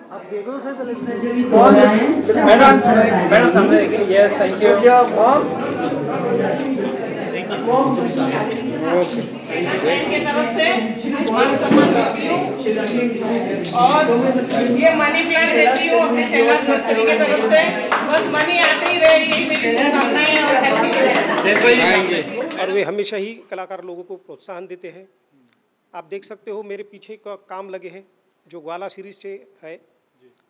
आप देख लो सर पहले मैडम मैडम सामने देखिए। Yes thank you. की तरफ से मान सम्मान करती हूँ और ये मनी प्लांट देती हूँ अपने शहनाज नर्सरी की तरफ से। बस मनी आते ही रहे, यही मेरी शुभकामनाएं और हैप्पी। और वे हमेशा ही कलाकार लोगों को प्रोत्साहन देते हैं। आप देख सकते हो मेरे पीछे का काम लगे हैं जो ग्वाला सीरीज से है।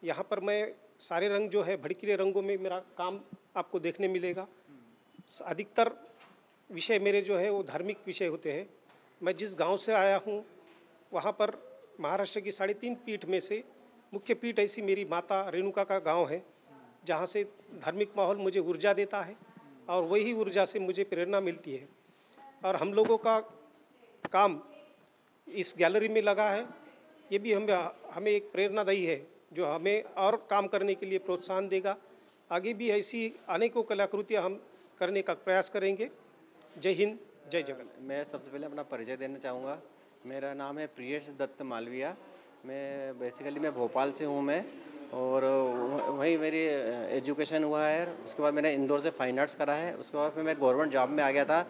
यहाँ पर मैं सारे रंग जो है भड़कीले रंगों में मेरा काम आपको देखने मिलेगा। अधिकतर विषय मेरे जो है वो धार्मिक विषय होते हैं। मैं जिस गांव से आया हूँ वहाँ पर महाराष्ट्र की 3.5 पीठ में से मुख्य पीठ ऐसी मेरी माता रेणुका का गांव है, जहाँ से धार्मिक माहौल मुझे ऊर्जा देता है और वही ऊर्जा से मुझे प्रेरणा मिलती है। और हम लोगों का काम इस गैलरी में लगा है, ये भी हमें एक प्रेरणादायी है जो हमें और काम करने के लिए प्रोत्साहन देगा। आगे भी ऐसी अनेकों कलाकृतियाँ हम करने का प्रयास करेंगे। जय हिंद, जय जगन। मैं सबसे पहले अपना परिचय देना चाहूँगा। मेरा नाम है प्रियेश दत्त मालविया। मैं भोपाल से हूँ मैं, और वहीं मेरी एजुकेशन हुआ है। उसके बाद मैंने इंदौर से फाइन आर्ट्स करा है। उसके बाद फिर मैं गवर्नमेंट जॉब में आ गया था।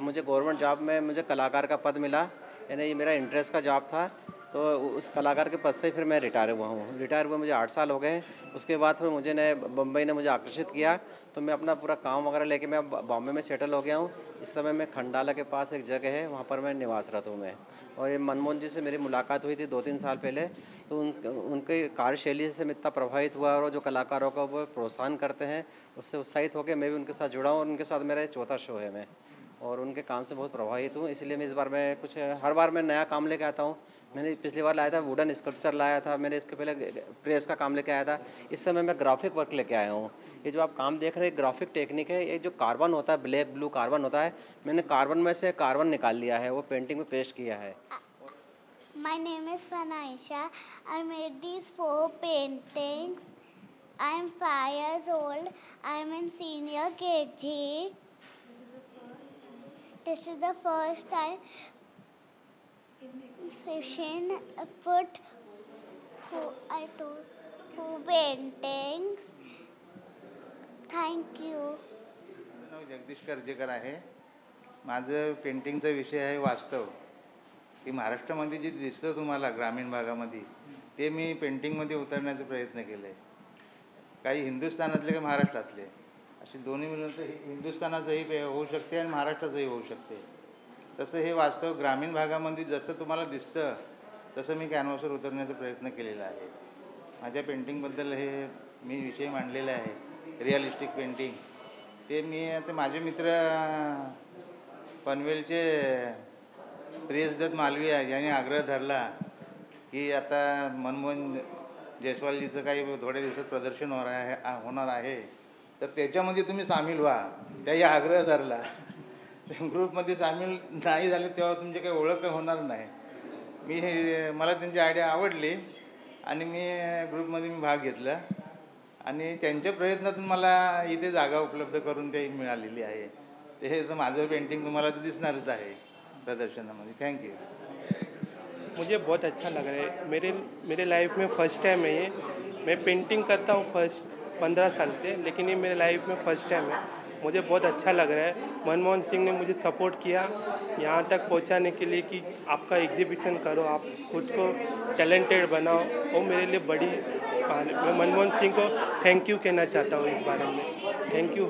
मुझे गवर्नमेंट जॉब में मुझे कलाकार का पद मिला, यानी ये मेरा इंटरेस्ट का जॉब था। तो उस कलाकार के पद से फिर मैं रिटायर हुआ हूँ। रिटायर हुए मुझे 8 साल हो गए। उसके बाद फिर बम्बई ने मुझे आकर्षित किया, तो मैं अपना पूरा काम वगैरह लेके मैं बॉम्बे में सेटल हो गया हूँ। इस समय मैं खंडाला के पास एक जगह है, वहाँ पर मैं निवासरत हूँ मैं। और ये मनमोहन जी से मेरी मुलाकात हुई थी 2-3 साल पहले। तो उनके कार्यशैली से मैं इतना प्रभावित हुआ, और जो कलाकारों का वो प्रोत्साहन करते हैं उससे उत्साहित होकर मैं भी उनके साथ जुड़ा हूँ। और उनके साथ मेरा 4था शो है मैं, और उनके काम से बहुत प्रभावित हूँ। इसलिए मैं इस बार हर बार मैं नया काम लेके आता हूँ। मैंने पिछली बार लाया था वुडन स्कल्पचर लाया था, मैंने इसके पहले प्रेस का काम लेके आया था। इस समय मैं ग्राफिक वर्क लेके आया हूँ। ये जो आप काम देख रहे हैं ग्राफिक टेक्निक है। ये जो कार्बन होता है, ब्लैक ब्लू कार्बन होता है, मैंने कार्बन में से कार्बन निकाल लिया है, वो पेंटिंग में पेस्ट किया है। My name is Panaisha. I made these 4 paintings. I am 5 years old. I am in senior KG. This is the first time session I put 4 paintings. Thank you. नाव जगदीश कर्जेकर आहे। माझं पेंटिंगचा विषय आहे वास्तव, की महाराष्ट्रामध्ये जे दिसतं तुम्हाला ग्रामीण भागामध्ये, ते मी पेंटिंगमध्ये उतरण्याचा प्रयत्न केला आहे। काही हिंदुस्थानातले काही महाराष्ट्रातले असे दोन्ही मिळून तर हिंदुस्थानाचंही होऊ शकते आणि महाराष्ट्राचंही होऊ शकते। तसं हे वास्तव ग्रामीण भागामध्ये जसं तुम्हाला दिसतं तसं मी कॅनव्हासवर उतरण्याचा प्रयत्न केलेला आहे। माझ्या पेंटिंगबद्दल हे मी विषय मांडलेला आहे, रिअलिस्टिक पेंटिंग। ते माझे मित्र पनवेलचे प्रियेश दत्त मालविया यांनी आग्रह धरला की आता मनमोहन जयस्वालजीचं काही थोड्या दिवसात प्रदर्शन होणार आहे, तर त्याच्यामध्ये तुम्ही सामील व्हा। त्याही आग्रह धरला। ग्रुपमध्ये सामील नाही झाले तेव्हा तुमची काही ओळख होणार नाही। मला त्यांची आयडिया आवडली आणि ग्रुपमध्ये भाग घेतला, आणि त्यांच्या प्रयत्नातून मला इथे जागा उपलब्ध करून ते मिळालेली आहे। हे तर माझं पेंटिंग तुम्हाला तर दिसणारच आहे प्रदर्शनामध्ये। थँक्यू। मुझे बहुत अच्छा लग रहा है। मेरे लाइफ में फ़र्स्ट टाइम है ये। मैं पेंटिंग करता हूँ 15 साल से, लेकिन ये मेरे लाइफ में फ़र्स्ट टाइम है। मुझे बहुत अच्छा लग रहा है। मनमोहन सिंह ने मुझे सपोर्ट किया यहाँ तक पहुँचाने के लिए कि आपका एग्जीबिशन करो, आप खुद को टैलेंटेड बनाओ, वो मेरे लिए बड़ी मैं मनमोहन सिंह को थैंक यू कहना चाहता हूँ इस बारे में। Thank you.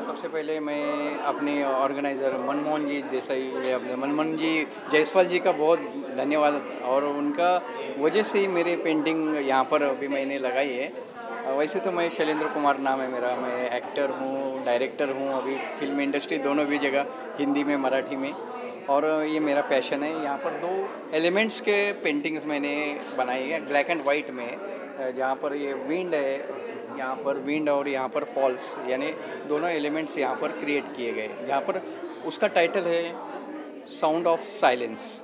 सबसे पहले मैं अपने ऑर्गेनाइज़र मनमोहन जी देसाई, अपने मनमोहन जी जायसवाल जी का बहुत धन्यवाद, और उनका वजह से ही मेरी पेंटिंग यहाँ पर अभी मैंने लगाई है। वैसे तो मैं शैलेंद्र कुमार नाम है मेरा, मैं एक्टर हूँ, डायरेक्टर हूँ, अभी फिल्म इंडस्ट्री दोनों भी जगह, हिंदी में मराठी में, और ये मेरा पैशन है। यहाँ पर 2 एलिमेंट्स के पेंटिंग्स मैंने बनाई है ब्लैक एंड वाइट में, जहाँ पर ये विंड है, यहाँ पर विंड और यहाँ पर फॉल्स, यानी दोनों एलिमेंट्स यहाँ पर क्रिएट किए गए। यहाँ पर उसका टाइटल है साउंड ऑफ साइलेंस।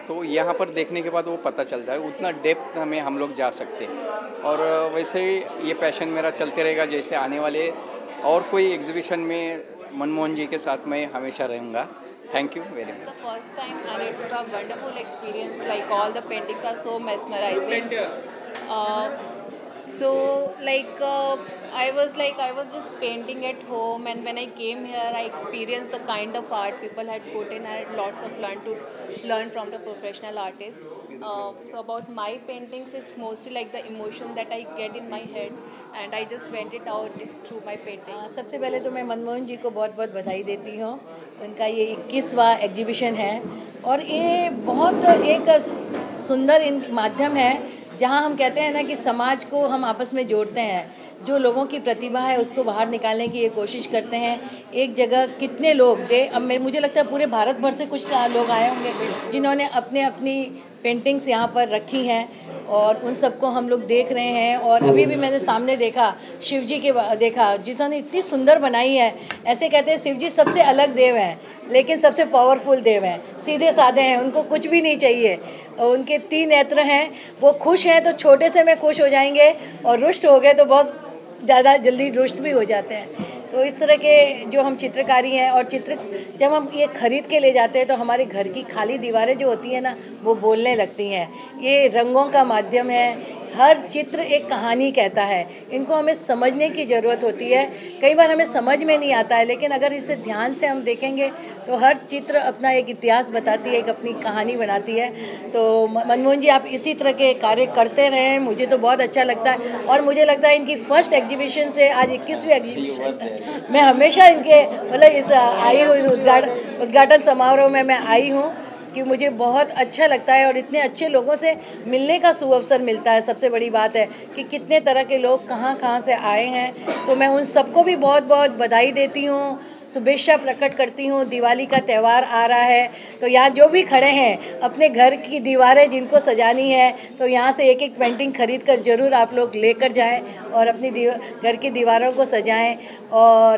तो यहाँ पर देखने के बाद वो पता चलता है, उतना डेप्थ हमें हम लोग जा सकते हैं। और वैसे ही ये पैशन मेरा चलते रहेगा, जैसे आने वाले और कोई एग्जीबिशन में मनमोहन जी के साथ मैं हमेशा रहूँगा। Thank you very much. It's the first time and it's a wonderful experience. Like all the paintings are so mesmerizing. I was just painting at home, and when I came here, I experienced the kind of art people had put in. I had lots of learn from the professional artists. So about my paintings, it's mostly like the emotion that I get in my head, and I just vent it out through my paintings. सबसे पहले तो मैं मनमोहन जी को बहुत बहुत बधाई देती हूँ। उनका ये 21वां एग्जीबिशन है और ये बहुत एक सुंदर माध्यम है जहाँ हम कहते हैं ना कि समाज को हम आपस में जोड़ते हैं। जो लोगों की प्रतिभा है उसको बाहर निकालने की ये कोशिश करते हैं। एक जगह कितने लोग अब मुझे लगता है पूरे भारत भर से कुछ लोग आए होंगे जिन्होंने अपनी पेंटिंग्स यहाँ पर रखी हैं और उन सबको हम लोग देख रहे हैं। और अभी भी मैंने सामने देखा शिव जी के देखा जिन्होंने इतनी सुंदर बनाई है। ऐसे कहते हैं शिव जी सबसे अलग देव हैं लेकिन सबसे पावरफुल देव हैं, सीधे साधे हैं, उनको कुछ भी नहीं चाहिए। उनके 3 नेत्र हैं, वो खुश हैं तो छोटे से में खुश हो जाएंगे और रुष्ट हो गए तो बहुत ज़्यादा जल्दी रुष्ट भी हो जाते हैं। तो इस तरह के जो हम चित्रकारी हैं और चित्र जब हम ये खरीद के ले जाते हैं तो हमारे घर की खाली दीवारें जो होती हैं ना वो बोलने लगती हैं। ये रंगों का माध्यम है, हर चित्र एक कहानी कहता है। इनको हमें समझने की ज़रूरत होती है। कई बार हमें समझ में नहीं आता है लेकिन अगर इसे ध्यान से हम देखेंगे तो हर चित्र अपना एक इतिहास बताती है, एक अपनी कहानी बनाती है। तो मनमोहन जी आप इसी तरह के कार्य करते रहें, मुझे तो बहुत अच्छा लगता है। और मुझे लगता है इनकी फर्स्ट एग्जीबिशन से आज 21वीं एग्जीबिशन तक मैं हमेशा इनके मतलब इस आई हूँ उद्घाटन समारोह में मैं आई हूँ कि मुझे बहुत अच्छा लगता है और इतने अच्छे लोगों से मिलने का सुअवसर मिलता है। सबसे बड़ी बात है कि कितने तरह के लोग कहाँ से आए हैं। तो मैं उन सबको भी बहुत बहुत बधाई देती हूँ, शुभेच्छा प्रकट करती हूँ। दिवाली का त्यौहार आ रहा है तो यहाँ जो भी खड़े हैं अपने घर की दीवारें जिनको सजानी है तो यहाँ से एक पेंटिंग खरीद कर ज़रूर आप लोग लेकर जाएं और अपनी घर की दीवारों को सजाएं। और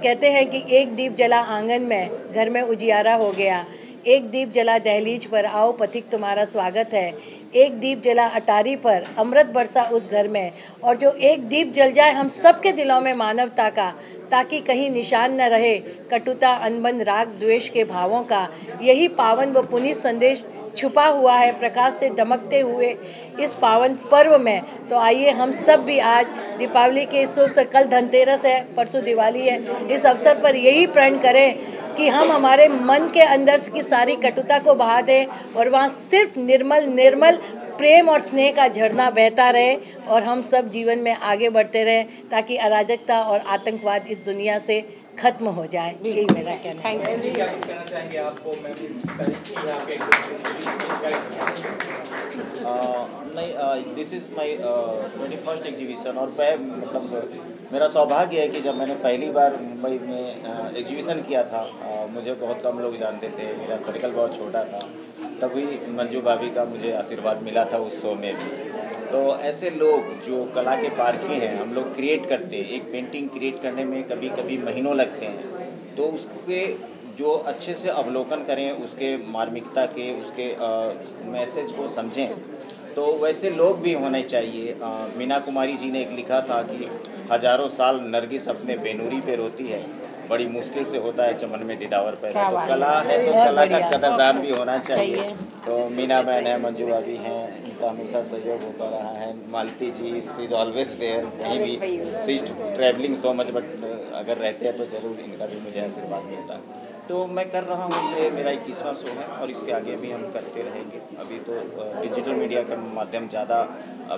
कहते हैं कि एक दीप जला आंगन में घर में उजियारा हो गया, एक दीप जला दहलीज पर आओ पथिक तुम्हारा स्वागत है, एक दीप जला अटारी पर अमृत बरसा उस घर में। और जो एक दीप जल जाए हम सबके दिलों में मानवता का, ताकि कहीं निशान न रहे कटुता अनबन राग द्वेष के भावों का। यही पावन व पुनीत संदेश छुपा हुआ है प्रकाश से दमकते हुए इस पावन पर्व में। तो आइए हम सब भी आज दीपावली के इस अवसर, कल धनतेरस है, परसों दिवाली है, इस अवसर पर यही प्रण करें कि हम हमारे मन के अंदर की सारी कटुता को बहा दें और वहाँ सिर्फ निर्मल प्रेम और स्नेह का झरना बहता रहे और हम सब जीवन में आगे बढ़ते रहें ताकि अराजकता और आतंकवाद इस दुनिया से खत्म हो जाए। यही मेरा कहना है। क्या कहना चाहेंगे आपको नहीं, this is my 21st exhibition और मतलब मेरा सौभाग्य है कि जब मैंने पहली बार मुंबई में एग्जीबिशन किया था, मुझे बहुत कम लोग जानते थे, मेरा सर्कल बहुत छोटा था, तभी मंजू भाभी का मुझे आशीर्वाद मिला था उस शो में भी। तो ऐसे लोग जो कला के पारखी हैं, हम लोग क्रिएट करते हैं, एक पेंटिंग क्रिएट करने में कभी कभी महीनों लगते हैं, तो उसके जो अच्छे से अवलोकन करें, उसके मार्मिकता के, उसके मैसेज को समझें, तो वैसे लोग भी होने चाहिए। मीना कुमारी जी ने एक लिखा था कि हजारों साल नरगिस अपने बेनूरी पे रोती है, बड़ी मुश्किल से होता है चमन में दिदावर पैदा। तो कला है तो कला का कदरदान भी होना चाहिए। तो मीना बहन है, मंजू भाभी हैं, इनका हमेशा सहयोग होता रहा है। मालती जी शी इज़ ऑलवेज देयर, कहीं भी she is travelling so much, but अगर रहते हैं तो ज़रूर इनका भी मुझे आशीर्वाद मिलता है। तो मैं कर रहा हूँ, ये मेरा 21वां शो है और इसके आगे भी हम करते रहेंगे। अभी तो डिजिटल मीडिया का माध्यम ज़्यादा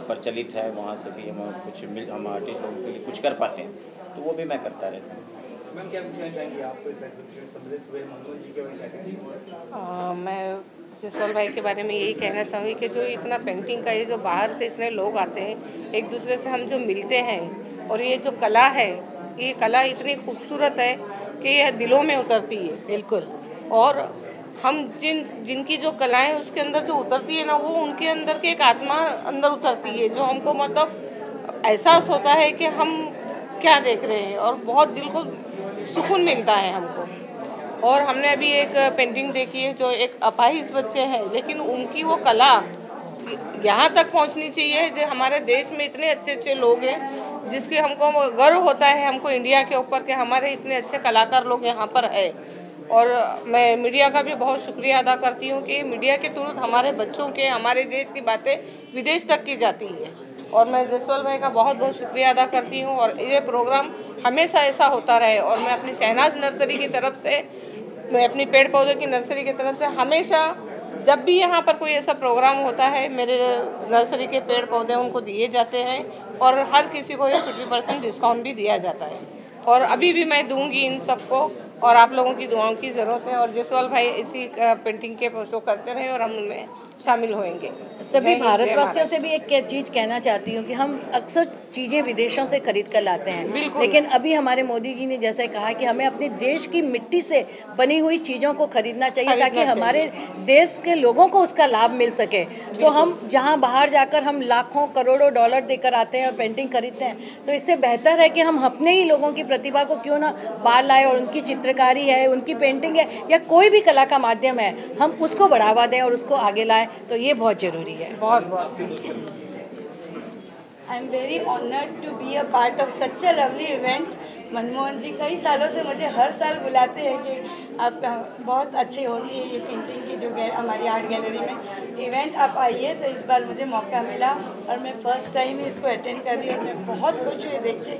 प्रचलित है, वहाँ से भी हम आर्टिस्ट लोगों के लिए कुछ कर पाते हैं, तो वो भी मैं करता रहता हूँ। मैम क्या पूछना चाहेंगे आप इस एग्जीबिशन सम्मिलित हुए मनमोहन जी के बारे में? मैं जसवाल भाई के बारे में यही कहना चाहूँगी कि जो इतना पेंटिंग का ये जो बाहर से इतने लोग आते हैं, एक दूसरे से हम जो मिलते हैं और ये जो कला है, ये कला इतनी खूबसूरत है कि यह दिलों में उतरती है। बिल्कुल। और हम जिनकी जो कलाएं उसके अंदर जो उतरती है ना, वो उनके अंदर की एक आत्मा अंदर उतरती है, जो हमको मतलब एहसास होता है कि हम क्या देख रहे हैं और बहुत दिल को सुकून मिलता है हमको। और हमने अभी एक पेंटिंग देखी है जो एक अपाहिज बच्चे हैं, लेकिन उनकी वो कला यहाँ तक पहुँचनी चाहिए। जो हमारे देश में इतने अच्छे अच्छे लोग हैं जिसके हमको गर्व होता है, हमको इंडिया के ऊपर कि हमारे इतने अच्छे कलाकार लोग यहाँ पर है। और मैं मीडिया का भी बहुत शुक्रिया अदा करती हूँ कि मीडिया के तुरंत हमारे बच्चों के, हमारे देश की बातें विदेश तक की जाती है। और मैं जसवाल भाई का बहुत बहुत शुक्रिया अदा करती हूँ और ये प्रोग्राम हमेशा ऐसा होता रहे। और मैं अपनी शहनाज नर्सरी की तरफ से, मैं अपनी पेड़ पौधों की नर्सरी की तरफ से हमेशा जब भी यहाँ पर कोई ऐसा प्रोग्राम होता है, मेरे नर्सरी के पेड़ पौधे उनको दिए जाते हैं और हर किसी को ये 50% डिस्काउंट भी दिया जाता है। और अभी भी मैं दूंगी इन सबको, और आप लोगों की दुआओं की ज़रूरत है। और जसवाल भाई इसी पेंटिंग के शो करते रहे और हम उनमें शामिल होंगे। सभी भारतवासियों से भी एक चीज़ कहना चाहती हूँ कि हम अक्सर चीज़ें विदेशों से खरीद कर लाते हैं, लेकिन अभी हमारे मोदी जी ने जैसे कहा कि हमें अपने देश की मिट्टी से बनी हुई चीज़ों को खरीदना चाहिए ताकि हमारे देश के लोगों को उसका लाभ मिल सके। तो हम जहाँ बाहर जाकर हम लाखों करोड़ों डॉलर देकर आते हैं और पेंटिंग खरीदते हैं, तो इससे बेहतर है कि हम अपने ही लोगों की प्रतिभा को क्यों ना बाहर लाएं और उनकी चित्रकारी है, उनकी पेंटिंग है या कोई भी कला का माध्यम है, हम उसको बढ़ावा दें और उसको आगे लाएं। तो ये बहुत ज़रूरी है। बहुत बहुत I am very honoured to be a part of such a lovely event. Manmohan ji कई सालों से मुझे हर साल बुलाते हैं कि आप बहुत अच्छी होती है ये पेंटिंग की जो हमारी आर्ट गैलरी में इवेंट, आप आइए। तो इस बार मुझे मौका मिला और मैं फ़र्स्ट टाइम इसको अटेंड कर रही हूँ। मैं बहुत खुश हुई देख के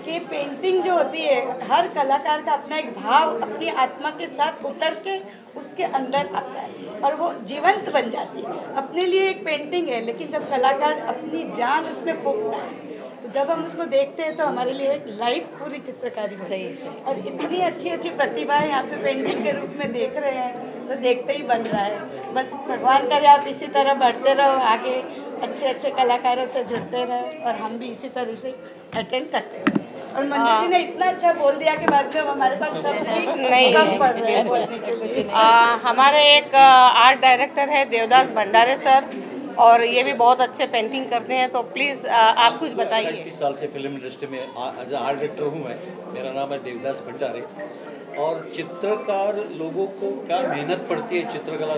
कि पेंटिंग जो होती है, हर कलाकार का अपना एक भाव अपनी आत्मा के साथ उतर के उसके अंदर आता है और वो जीवंत बन जाती है। अपने लिए एक पेंटिंग है, लेकिन जब कलाकार अपनी जान उसमें फूंकता है तो जब हम उसको देखते हैं तो हमारे लिए एक लाइफ पूरी चित्रकारी सही और इतनी अच्छी अच्छी प्रतिभाएं यहाँ पे पेंटिंग के रूप में देख रहे हैं तो देखते ही बन रहा है। बस भगवान करे आप इसी तरह बढ़ते रहो आगे, अच्छे अच्छे कलाकारों से जुड़ते रहो और हम भी इसी तरह से अटेंड करते रहो। और मंजू जी ने इतना अच्छा बोल दिया कि बाद में हमारे पास शब्द भी कम पड़ रहे हैं बोलने के लिए। हमारे एक आर्ट डायरेक्टर है देवदास भंडारे सर, और ये भी बहुत अच्छे पेंटिंग करते हैं। तो प्लीज़ आप कुछ बताइए। 30 साल से फिल्म इंडस्ट्री में एज ए आर्ट डायरेक्टर हूँ मैं। मेरा नाम है देवदास भंडारे। और चित्रकार लोगों को क्या मेहनत पड़ती है चित्रकला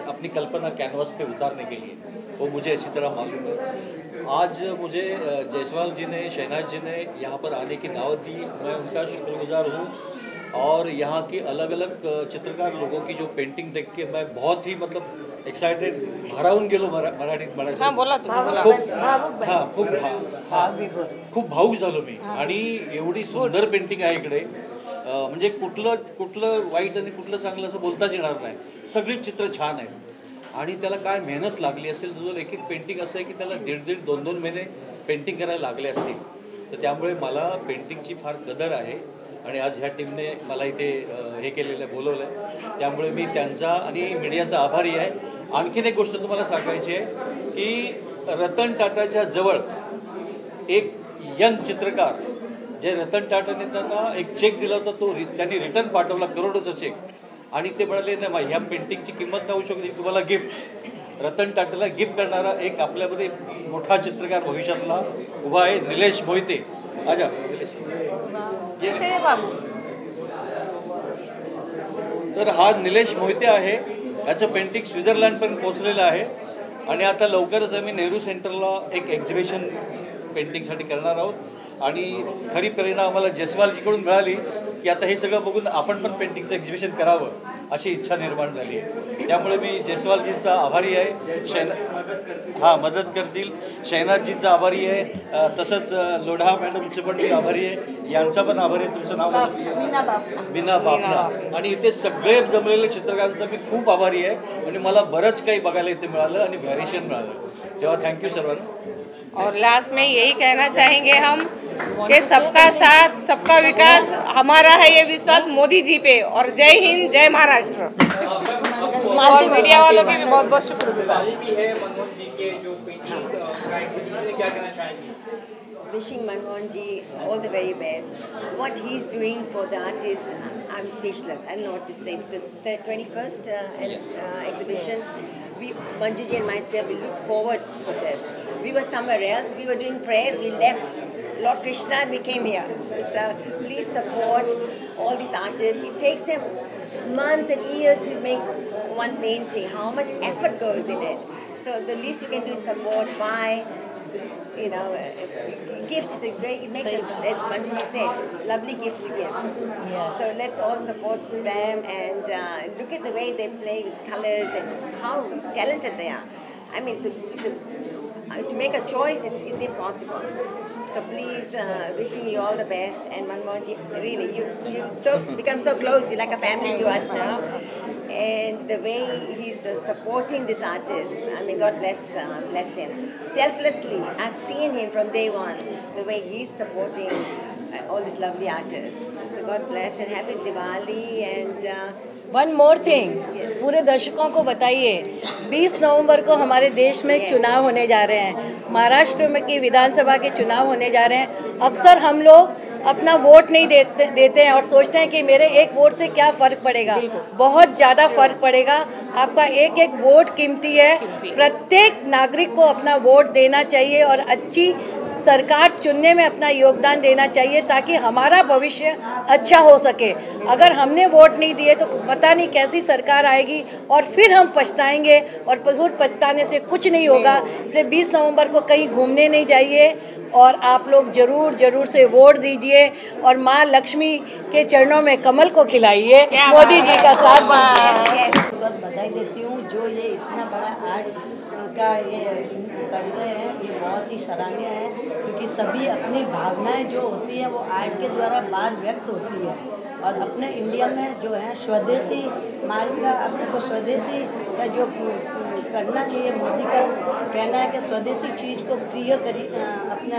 अपनी कल्पना कैनवास पे उतारने के लिए, वो मुझे अच्छी तरह मालूम है। आज मुझे जायसवाल जी ने, शहनाज जी ने यहाँ पर आने की दावत दी, मैं उनका शुक्रगुजार हूँ। और यहाँ की अलग अलग चित्रकार लोगों की जो पेंटिंग देख के मैं बहुत ही मतलब एक्साइटेड भारावून गेलो मराठीत म्हणायचं। हां बोला खूप भावूक झालो मी। आणि एवढी सुंदर पेंटिंग आहे इकडे, म्हणजे कुठलं वाईट आणि कुठलं चांगलं असं बोलताच येणार नाही। सगळी चित्र छान आहेत आणि त्याला काय मेहनत लागली असेल, जो एक एक पेंटिंग असं आहे की त्याला 1.5 2 महिने पेंटिंग करायला लागले असतील। तर त्यामुळे मला पेंटिंगची फार कदर आहे आणि आज ह्या टीमने मला इथे हे केलेलं आहे, बोलवलं आहे, त्यामुळे मी त्यांचा आणि मीडियाचा आभारी आहे। आणखीन एक गोष्ट तुम्हाला सांगायची आहे की रतन टाटाच्या जवळ एक यंग चित्रकार, जे रतन टाटाने त्यांना एक चेक दिला होता, तो त्यांनी रिटर्न पाठवला, करोडोचा चेक, आणि ते म्हणाले नाही ह्या पेंटिंगची किंमत नाही होऊ शकत, तुम्हाला गिफ्ट। रतन टाटाला गिफ्ट करणारा एक आपल्यामध्ये मोठा चित्रकार भविष्यातला उभा आहे, निलेश मोहिते। आजा निलेश, तर हा निलेश मोहिते आहे, याचं पेंटिंग स्वित्झर्लंडपर्यंत पोहोचलेलं आहे आणि आता लवकरच आम्ही नेहरू सेंटरला एक एक्झिबिशन पेंटिंगसाठी करणार आहोत। आणि खरी प्रेरणा आम्हाला जयस्वालजीकडून मिळाली की आता हे सगळं बघून आपण पण पेंटिंगचं एक्झिबिशन करावं अशी इच्छा निर्माण झाली। त्यामुळे मी जयस्वालजींचा आभारी आहे। हां मदत करतील, शहनाजजींचा आभारी आहे, तसंच लोढा मॅडमचे पण मी आभारी आहे, यांचा पण आभारी आहे। तुमचं नाव? मीना बाफना। आणि इथे सगळे जमलेले चित्रकारांचा मी खूप आभारी आहे आणि मला बरंच काही बघायला इथे मिळालं आणि व्हॅरिएशन मिळालं, तेव्हा थँक्यू सर्वांना। और लास्ट में यही कहना चाहेंगे हम कि सबका साथ सबका विकास हमारा है ये विश्वास मोदी जी पे। और जय हिंद, जय महाराष्ट्र। और मीडिया वालों की भी बहुत बहुत शुक्रिया। Wishing Manmohan ji all the very best. What he's doing for the artist, I'm speechless. I don't know what to say. It's the 21st exhibition. Manju ji and myself, we look forward for this. We were somewhere else. We were doing prayers. We left Lord Krishna and we came here. So please support all these artists, it takes them months and years to make one painting. How much effort goes in it? So the least you can do is support, buy, you know, a gift. It's a great, it makes it, as Manju said, lovely gift to give. Yes. So let's all support them and look at the way they play with colors and how talented they are. I mean, to make a choice, it's impossible. So please, wishing you all the best. And Manmohanji, really, you become so close. You're like a family to us now. And the way he's supporting this artist, I mean, God bless him. Selflessly, I've seen him from day one, the way he's supporting all these lovely artists. So God bless and happy Diwali and one more thing, पूरे दर्शकों को बताइए 20 नवंबर को हमारे देश में चुनाव होने जा रहे हैं। महाराष्ट्र में की विधानसभा के चुनाव होने जा रहे हैं। अक्सर हम लोग अपना वोट नहीं देते हैं और सोचते हैं कि मेरे एक वोट से क्या फ़र्क पड़ेगा। बहुत ज़्यादा फ़र्क पड़ेगा। आपका एक एक वोट कीमती है। प्रत्येक नागरिक को अपना वोट देना चाहिए और अच्छी सरकार चुनने में अपना योगदान देना चाहिए ताकि हमारा भविष्य अच्छा हो सके। अगर हमने वोट नहीं दिए तो पता नहीं कैसी सरकार आएगी और फिर हम पछताएंगे और फिर पछताने से कुछ नहीं होगा। इसलिए 20 नवंबर को कहीं घूमने नहीं जाइए और आप लोग जरूर से वोट दीजिए और माँ लक्ष्मी के चरणों में कमल को खिलाइए, मोदी जी का साथ दीजिए। बहुत बधाई देती हूँ जो ये इतना बड़ा आर्ट का ये कर रहे हैं, ये बहुत ही सराहनीय है क्योंकि सभी अपनी भावनाएं जो होती हैं वो आर्ट के द्वारा बाहर व्यक्त होती है। और अपने इंडिया में जो है स्वदेशी माल का, अपने को स्वदेशी का जो करना चाहिए, मोदी का कहना है कि स्वदेशी चीज़ को प्रिय करी, अपने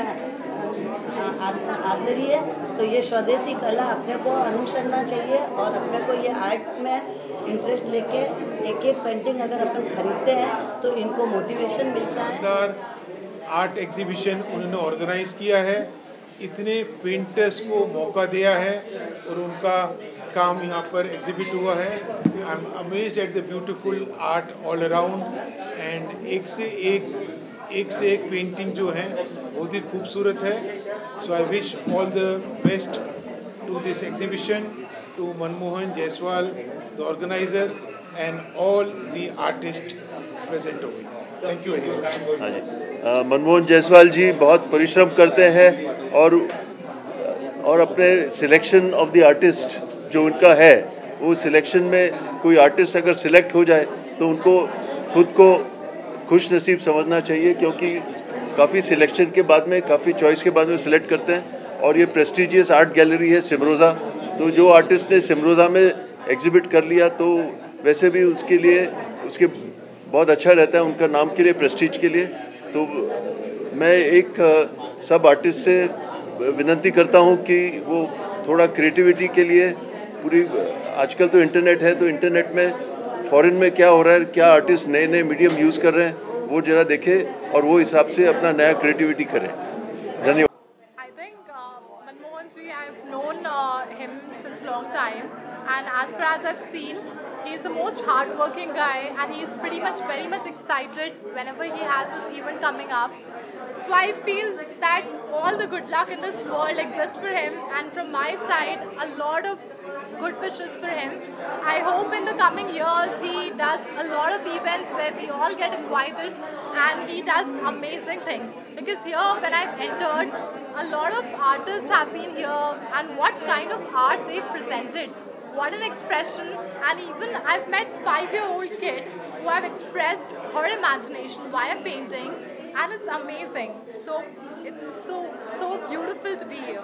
आदरिए। तो ये स्वदेशी कला अपने को अनुसरना चाहिए और अपने को ये आर्ट में इंटरेस्ट लेके एक एक पेंटिंग अगर अपन खरीदते हैं तो इनको मोटिवेशन मिलता है। आर्ट एग्जीबिशन उन्होंने ऑर्गेनाइज किया है, इतने पेंटर्स को मौका दिया है और उनका काम यहाँ पर एग्जिबिट हुआ है। I am amazed at the beautiful art all around and एक से एक पेंटिंग जो है बहुत ही खूबसूरत है। So I wish all the best to this exhibition, to Manmohan Jaiswal the organiser and all the artist present over here. Thank you very much. हाँ जी, मनमोहन जायसवाल जी बहुत परिश्रम करते हैं और अपने सिलेक्शन ऑफ द आर्टिस्ट जो उनका है, वो सिलेक्शन में कोई आर्टिस्ट अगर सिलेक्ट हो जाए तो उनको खुद को खुश नसीब समझना चाहिए क्योंकि काफ़ी सिलेक्शन के बाद में, काफ़ी चॉइस के बाद में सिलेक्ट करते हैं। और ये प्रेस्टिजियस आर्ट गैलरी है सिमरोज़ा, तो जो आर्टिस्ट ने सिमरोज़ा में एग्जिबिट कर लिया तो वैसे भी उसके लिए उसके बहुत अच्छा रहता है उनका नाम के लिए, प्रेस्टीज के लिए। तो मैं एक सब आर्टिस्ट से विनती करता हूं कि वो थोड़ा क्रिएटिविटी के लिए पूरी, आजकल तो इंटरनेट है, तो इंटरनेट में फॉरेन में क्या हो रहा है, क्या आर्टिस्ट नए नए मीडियम यूज़ कर रहे हैं, वो जरा देखें और वो हिसाब से अपना नया क्रिएटिविटी करें। धन्यवाद। Manmohan ji, I've known him since long time, and as far as I've seen, he's the most hard-working guy, and he's pretty much very much excited whenever he has this event coming up. So I feel that all the good luck in this world exists for him, and from my side, a lot of good wishes for him. I hope in the coming years he does a lot of events where we all get invited, and he does amazing things. Because here, when I've entered, a lot of artists have been here, and what kind of art they've presented. What an expression. And even I've met 5-year-old kid who have expressed her imagination via paintings, and it's amazing. So it's so beautiful to be here.